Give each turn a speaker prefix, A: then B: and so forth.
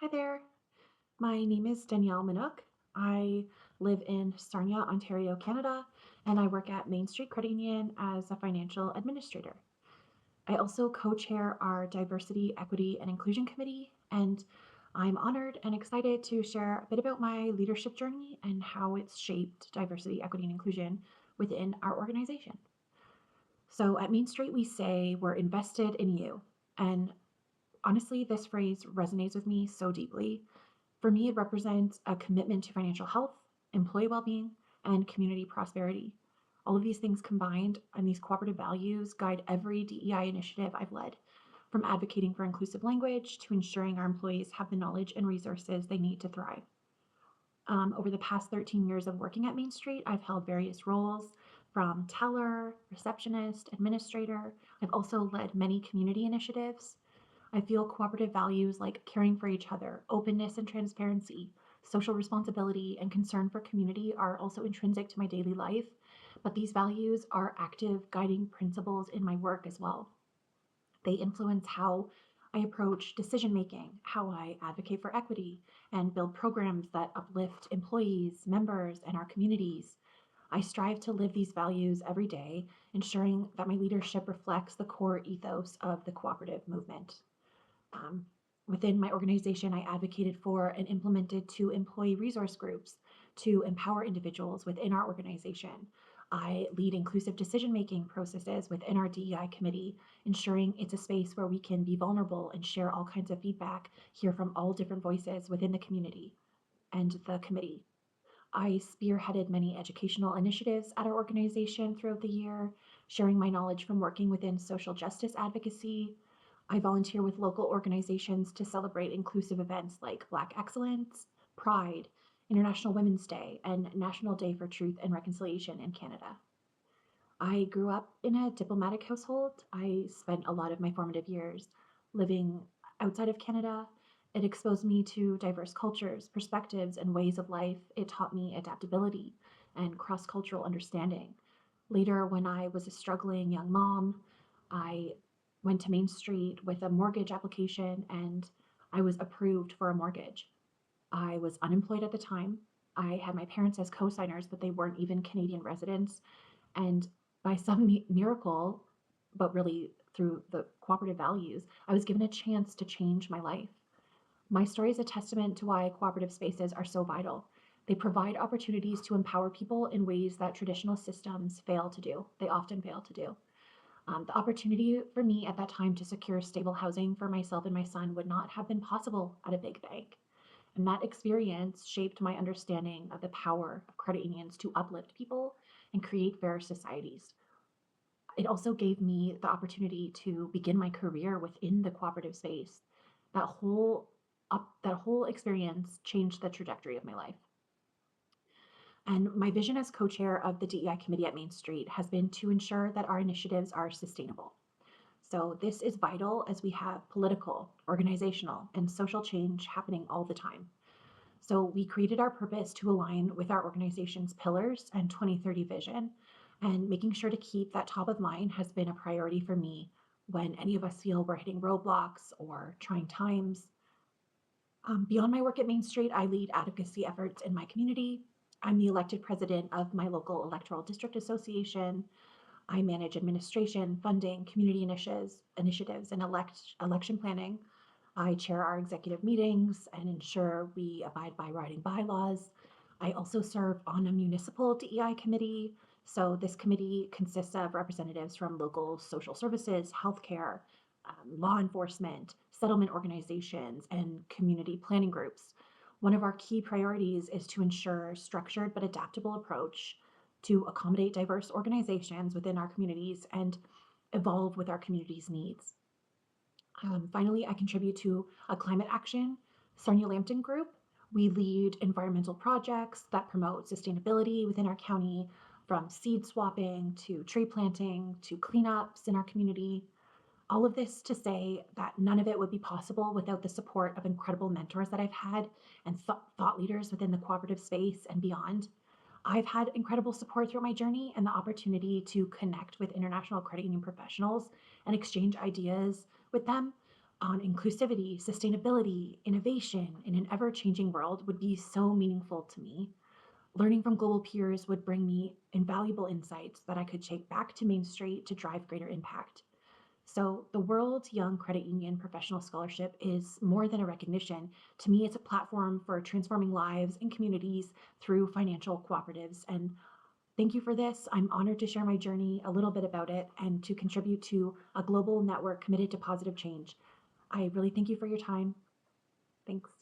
A: Hi there. My name is Danielle Maniuk. I live in Sarnia, Ontario, Canada, and I work at Main Street Credit Union as a financial administrator. I also co-chair our Diversity, Equity, and Inclusion Committee, and I'm honored and excited to share a bit about my leadership journey and how it's shaped diversity, equity, and inclusion within our organization. So at Main Street, we say we're invested in you. And honestly, this phrase resonates with me so deeply. For me, it represents a commitment to financial health, employee well-being, and community prosperity. All of these things combined and these cooperative values guide every DEI initiative I've led, from advocating for inclusive language to ensuring our employees have the knowledge and resources they need to thrive. Over the past 13 years of working at Main Street, I've held various roles from teller, receptionist, administrator. I've also led many community initiatives. I feel cooperative values like caring for each other, openness and transparency, social responsibility, and concern for community are also intrinsic to my daily life, but these values are active guiding principles in my work as well. They influence how I approach decision making, how I advocate for equity, and build programs that uplift employees, members, and our communities. I strive to live these values every day, ensuring that my leadership reflects the core ethos of the cooperative movement. Um, Within my organization, I advocated for and implemented two employee resource groups to empower individuals within our organization. I lead inclusive decision-making processes within our DEI committee, ensuring it's a space where we can be vulnerable and share all kinds of feedback, hear from all different voices within the community and the committee. I spearheaded many educational initiatives at our organization throughout the year, sharing my knowledge from working within social justice advocacy. I volunteer with local organizations to celebrate inclusive events like Black Excellence, Pride, International Women's Day, and National Day for Truth and Reconciliation in Canada. I grew up in a diplomatic household. I spent a lot of my formative years living outside of Canada. It exposed me to diverse cultures, perspectives, and ways of life. It taught me adaptability and cross cultural understanding. Later, when I was a struggling young mom, I went to Main Street with a mortgage application and I was approved for a mortgage. I was unemployed at the time. I had my parents as co signers, but they weren't even Canadian residents. And by some miracle, but really through the cooperative values, I was given a chance to change my life. My story is a testament to why cooperative spaces are so vital. They provide opportunities to empower people in ways that traditional systems fail to do. They often fail to do. The opportunity for me at that time to secure stable housing for myself and my son would not have been possible at a big bank. And that experience shaped my understanding of the power of credit unions to uplift people and create fairer societies. It also gave me the opportunity to begin my career within the cooperative space. That whole experience changed the trajectory of my life. And my vision as co-chair of the DEI committee at Main Street has been to ensure that our initiatives are sustainable. So this is vital as we have political, organizational, and social change happening all the time. So we created our purpose to align with our organization's pillars and 2030 vision, and making sure to keep that top of mind has been a priority for me when any of us feel we're hitting roadblocks or trying times. Beyond my work at Main Street, I lead advocacy efforts in my community. I'm the elected president of my local electoral district association. I manage administration, funding, community initiatives, and election planning. I chair our executive meetings and ensure we abide by riding bylaws. I also serve on a municipal DEI committee. So this committee consists of representatives from local social services, healthcare, law enforcement, settlement organizations, and community planning groups. One of our key priorities is to ensure structured but adaptable approach to accommodate diverse organizations within our communities and evolve with our community's needs. Finally, I contribute to a climate action Sarnia Lambton group. We lead environmental projects that promote sustainability within our county, from seed swapping to tree planting to cleanups in our community. All of this to say that none of it would be possible without the support of incredible mentors that I've had and thought leaders within the cooperative space and beyond. I've had incredible support throughout my journey and the opportunity to connect with international credit union professionals and exchange ideas with them. on inclusivity, sustainability, innovation in an ever changing world would be so meaningful to me. Learning from global peers would bring me invaluable insights that I could take back to Main Street to drive greater impact. So, the World Young Credit Union Professional Scholarship is more than a recognition. To me, it's a platform for transforming lives and communities through financial cooperatives. And thank you for this. I'm honored to share my journey, a little bit about it, and to contribute to a global network committed to positive change. I really thank you for your time. Thanks.